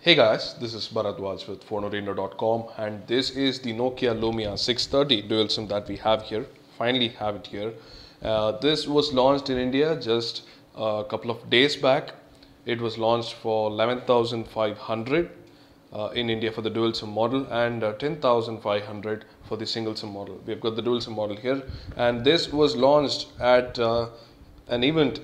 Hey guys, this is Bharadwaj with Fonearena.com, and this is the Nokia Lumia 630 dual SIM that we have here. Finally have it here. This was launched in India just a couple of days back. It was launched for 11,500 in India for the dual SIM model and 10,500 for the single SIM model. We've got the dual SIM model here, and this was launched at an event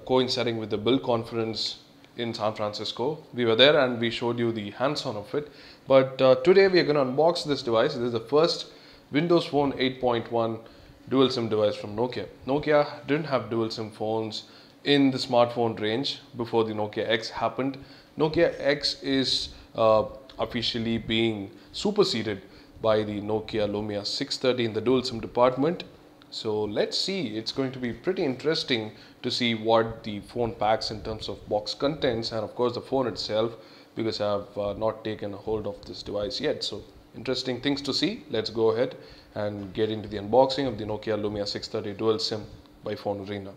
coinciding with the Build conference in San Francisco. We were there and we showed you the hands-on of it. But today we are going to unbox this device. This is the first Windows Phone 8.1 dual SIM device from Nokia. Nokia didn't have dual SIM phones in the smartphone range before the Nokia X happened. Nokia X is officially being superseded by the Nokia Lumia 630 in the dual SIM department. So let's see, it's going to be pretty interesting to see what the phone packs in terms of box contents and of course the phone itself, because I have not taken a hold of this device yet. So interesting things to see. Let's go ahead and get into the unboxing of the Nokia Lumia 630 dual SIM by Fonearena.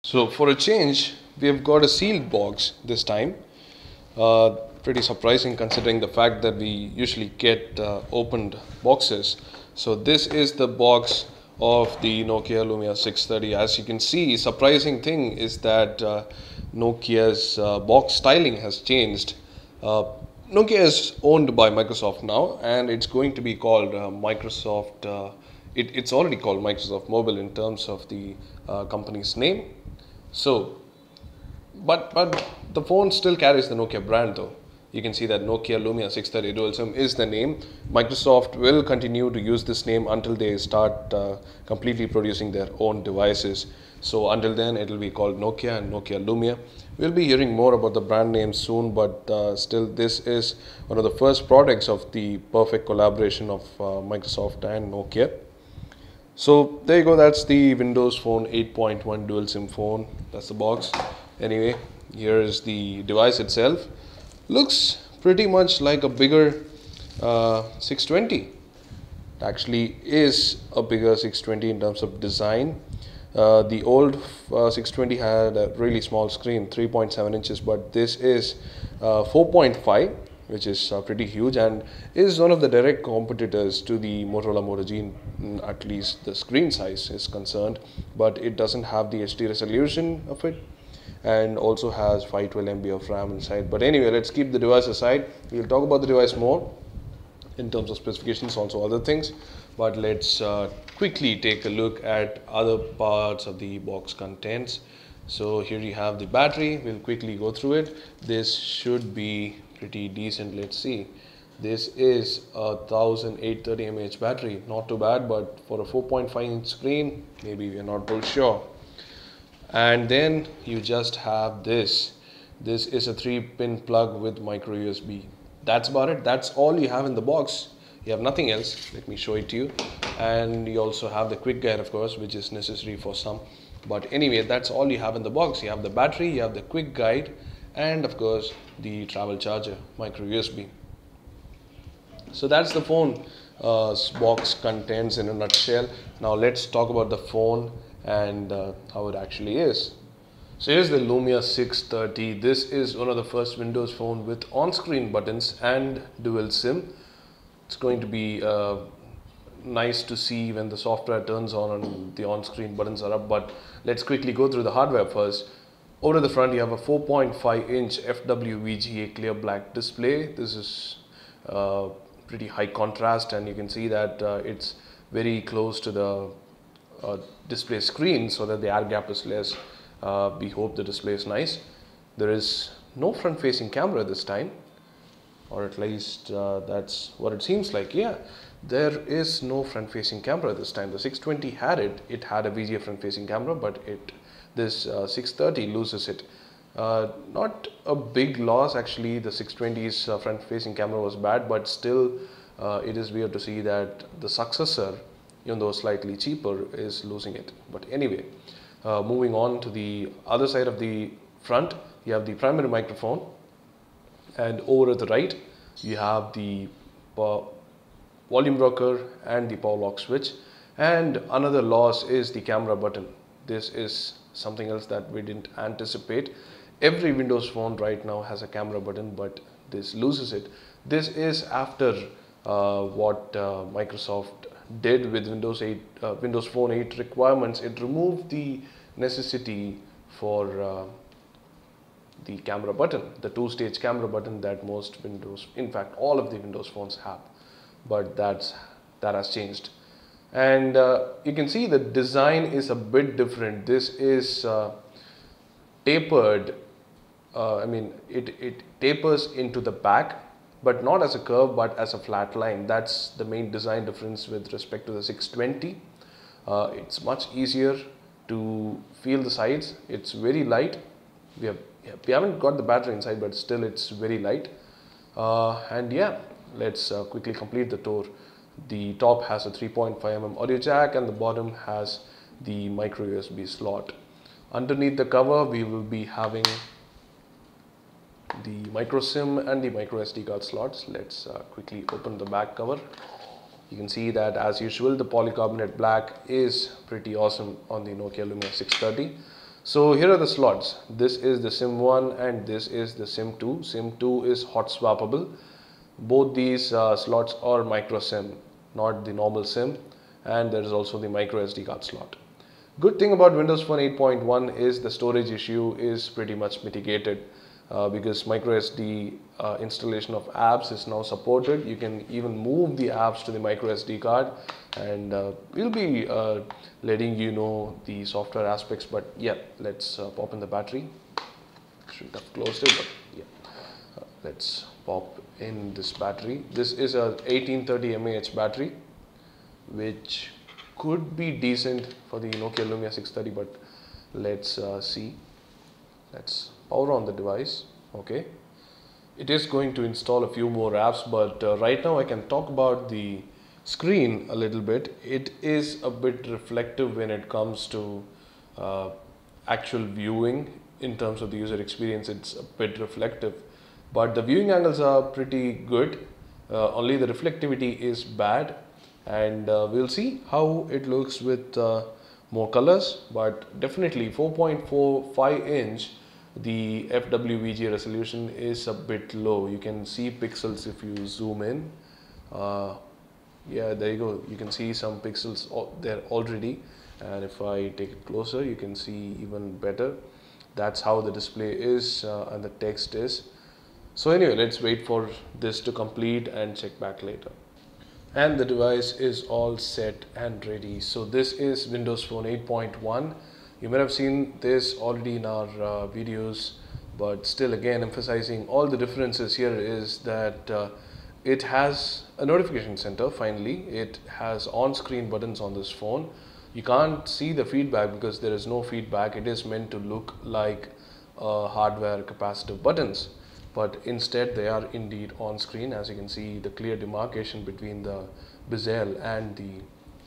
So for a change, we have got a sealed box this time. Pretty surprising considering the fact that we usually get opened boxes. So this is the box of the Nokia Lumia 630. As you can see, surprising thing is that Nokia's box styling has changed. Nokia is owned by Microsoft now, and it's going to be called Microsoft. It's already called Microsoft Mobile in terms of the company's name. So, but the phone still carries the Nokia brand though. You can see that Nokia Lumia 630 dual SIM is the name. Microsoft will continue to use this name until they start completely producing their own devices. So until then, it will be called Nokia and Nokia Lumia. We'll be hearing more about the brand name soon, but still this is one of the first products of the perfect collaboration of Microsoft and Nokia. So there you go, that's the Windows Phone 8.1 dual SIM phone. That's the box. Anyway, here is the device itself. Looks pretty much like a bigger 620. It actually is a bigger 620 in terms of design. The old 620 had a really small screen, 3.7 inches, but this is 4.5, which is pretty huge and is one of the direct competitors to the Motorola Moto G, at least the screen size is concerned, but it doesn't have the HD resolution of it, and also has 512 MB of RAM inside. But anyway, let's keep the device aside. We'll talk about the device more in terms of specifications, also other things, but let's quickly take a look at other parts of the box contents. So here you have the battery. We'll quickly go through it. This should be pretty decent. Let's see. This is a 1830 mAh battery. Not too bad, but for a 4.5 inch screen, maybe we're not too sure. And then you just have this. This is a 3-pin plug with micro USB. That's about it. That's all you have in the box. You have nothing else. Let me show it to you. And you also have the quick guide, of course, which is necessary for some. But anyway, that's all you have in the box. You have the battery, you have the quick guide, and of course the travel charger, micro USB. So that's the phone box contents in a nutshell. Now let's talk about the phone and how it actually is. So here's the Lumia 630. This is one of the first Windows phone with on-screen buttons and dual SIM. It's going to be nice to see when the software turns on and the on-screen buttons are up, but let's quickly go through the hardware first. Over to the front, you have a 4.5 inch FWVGA clear black display. This is pretty high contrast, and you can see that it's very close to the display screen so that the air gap is less. We hope the display is nice. There is no front facing camera this time, or at least that's what it seems like. Yeah, there is no front facing camera this time. The 620 had it. It had a VGA front facing camera, but this 630 loses it. Not a big loss actually. The 620's front facing camera was bad, but still it is weird to see that the successor, even though slightly cheaper, is losing it. But anyway, moving on to the other side of the front, you have the primary microphone, and over at the right you have the volume rocker and the power lock switch. And another loss is the camera button. This is something else that we didn't anticipate. every Windows phone right now has a camera button, but this loses it. This is after what Microsoft did with Windows 8, Windows Phone 8 requirements. It removed the necessity for the camera button, the two-stage camera button that most Windows, in fact all of the Windows phones have, but that has changed. And you can see the design is a bit different. This is tapered. It tapers into the back, but not as a curve but as a flat line. That's the main design difference with respect to the 620. It's much easier to feel the sides. It's very light. We haven't got the battery inside, but still it's very light. And yeah, let's quickly complete the tour. The top has a 3.5 mm audio jack and the bottom has the micro USB slot. Underneath the cover we will be having the micro SIM and the micro SD card slots. Let's quickly open the back cover. You can see that as usual the polycarbonate black is pretty awesome on the Nokia Lumia 630. So here are the slots. This is the SIM 1 and this is the SIM 2. SIM 2 is hot swappable. Both these slots are micro SIM, not the normal SIM, and there is also the micro SD card slot. Good thing about Windows Phone 8.1 is the storage issue is pretty much mitigated because micro SD installation of apps is now supported. You can even move the apps to the micro SD card, and we'll be letting you know the software aspects. But yeah, let's pop in the battery. Shouldn't have closed it, but yeah. Let's pop in this battery. This is a 1830 mAh battery, which could be decent for the Nokia Lumia 630, but let's see. Let's power on the device. Okay, it is going to install a few more apps, but right now I can talk about the screen a little bit. It is a bit reflective when it comes to actual viewing. In terms of the user experience, it's a bit reflective, but the viewing angles are pretty good. Only the reflectivity is bad, and we'll see how it looks with more colors. But definitely 4.45 inch, the FWVG resolution is a bit low. You can see pixels if you zoom in. Yeah, there you go. You can see some pixels there already, and if I take it closer you can see even better. That's how the display is and the text is. So anyway, let's wait for this to complete and check back later. And the device is all set and ready. So this is Windows Phone 8.1. You might have seen this already in our videos, but still again emphasizing all the differences here is that it has a notification center. Finally, it has on-screen buttons on this phone. You can't see the feedback because there is no feedback. It is meant to look like hardware capacitive buttons, but instead they are indeed on screen. As you can see, the clear demarcation between the bezel and the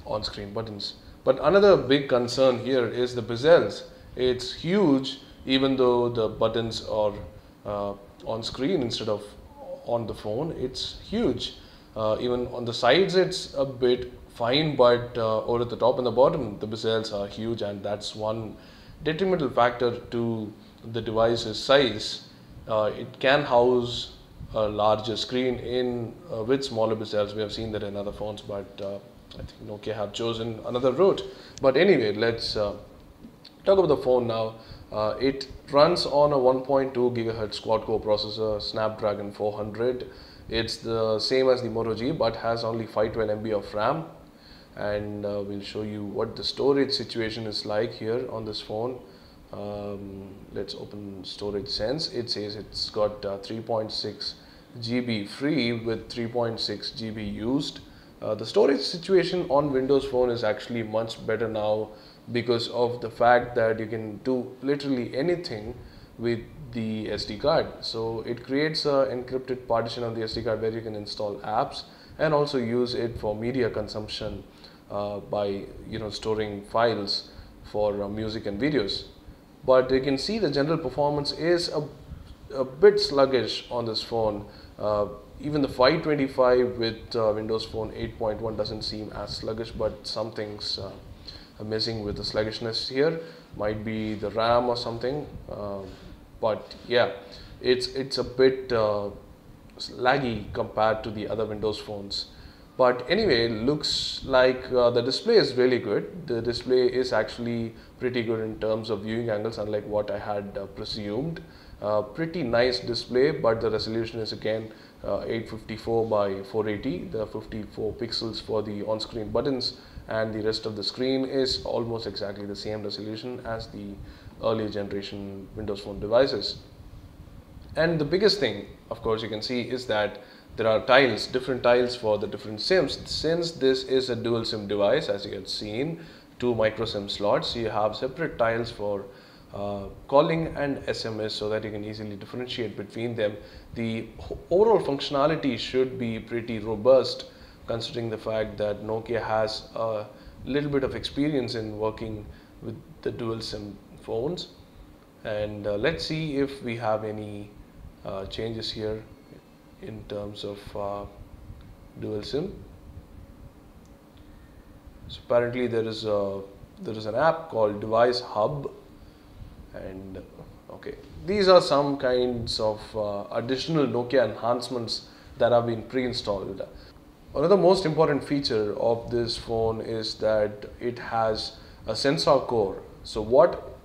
on-screen buttons. But another big concern here is the bezels. It's huge, even though the buttons are on screen instead of on the phone. It's huge. Even on the sides it's a bit fine, but over at the top and the bottom the bezels are huge, and that's one detrimental factor to the device's size. It can house a larger screen in with smaller bezels. We have seen that in other phones, but I think Nokia have chosen another route. But anyway, let's talk about the phone now. It runs on a 1.2 GHz quad-core processor, Snapdragon 400. It's the same as the Moto G, but has only 512 MB of RAM. And we'll show you what the storage situation is like here on this phone. Let's open Storage Sense. It says it's got 3.6 GB free with 3.6 GB used. The storage situation on Windows Phone is actually much better now because of the fact that you can do literally anything with the SD card. So it creates an encrypted partition on the SD card where you can install apps and also use it for media consumption by storing files for music and videos. But you can see the general performance is a bit sluggish on this phone. Even the 525 with Windows Phone 8.1 doesn't seem as sluggish, but something's messing with the sluggishness here. Might be the RAM or something. but yeah, it's a bit laggy compared to the other Windows phones. But anyway, looks like the display is really good. The display is actually pretty good in terms of viewing angles, unlike what I had presumed. Pretty nice display, but the resolution is again 854 by 480. The 54 pixels for the on-screen buttons, and the rest of the screen is almost exactly the same resolution as the earlier generation Windows Phone devices. And the biggest thing, of course, you can see is that there are tiles, different tiles for the different SIMs. Since this is a dual SIM device, as you have seen, two micro SIM slots, you have separate tiles for calling and SMS, so that you can easily differentiate between them. The overall functionality should be pretty robust, considering the fact that Nokia has a little bit of experience in working with the dual SIM phones. And let's see if we have any changes here in terms of dual SIM. So apparently there is an app called Device Hub, and okay, these are some kinds of additional Nokia enhancements that have been pre-installed. One of the most important feature of this phone is that it has a sensor core. So what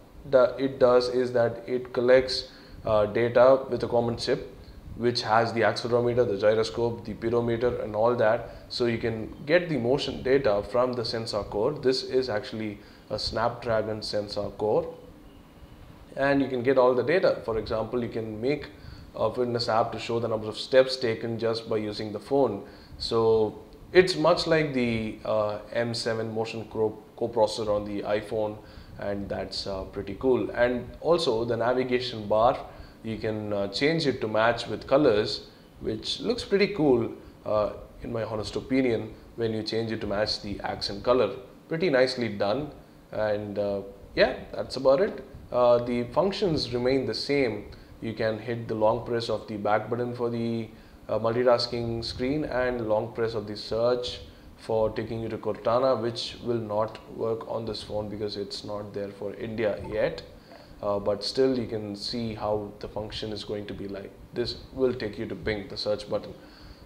it does is that it collects data with a common chip, which has the accelerometer, the gyroscope, the pedometer and all that. So you can get the motion data from the sensor core. This is actually a Snapdragon sensor core, and you can get all the data. For example, you can make a fitness app to show the number of steps taken just by using the phone. So it's much like the M7 motion coprocessor on the iPhone, and that's pretty cool. And also the navigation bar, you can change it to match with colors, which looks pretty cool in my honest opinion when you change it to match the accent color. Pretty nicely done. And yeah, that's about it. The functions remain the same. You can hit the long press of the back button for the multitasking screen, and long press of the search for taking you to Cortana, which will not work on this phone because it's not there for India yet. But still you can see how the function is going to be like. This will take you to Bing, the search button.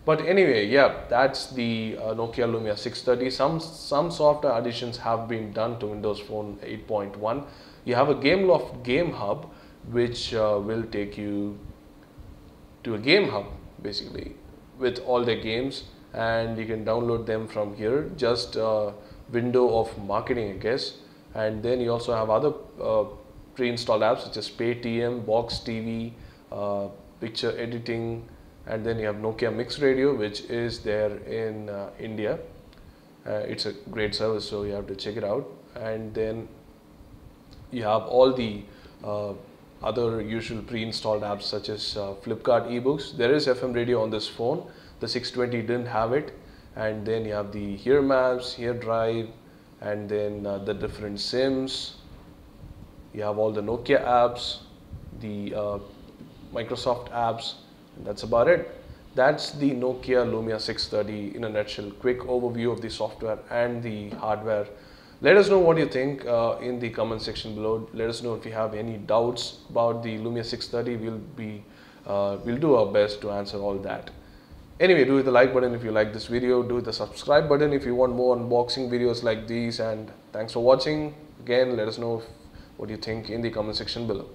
But anyway, yeah, that's the Nokia Lumia 630. Some software additions have been done to Windows Phone 8.1. You have a GameLoft Game Hub, which will take you to a game hub basically with all the games, and you can download them from here. Just a window of marketing, I guess. And then you also have other pre-installed apps such as Paytm, Box TV, picture editing, and then you have Nokia Mix Radio, which is there in India. It's a great service, so you have to check it out. And then you have all the other usual pre-installed apps such as Flipkart eBooks. There is FM radio on this phone. The 620 didn't have it. And then you have the Here Maps, Here Drive, and then the different SIMs. You have all the Nokia apps, the Microsoft apps, and that's about it. That's the Nokia Lumia 630 in a nutshell. Quick overview of the software and the hardware. Let us know what you think in the comment section below. Let us know if you have any doubts about the Lumia 630. We'll do our best to answer all that. Anyway, do hit the like button if you like this video. Do hit the subscribe button if you want more unboxing videos like these. And thanks for watching. Again, let us know what you think in the comment section below.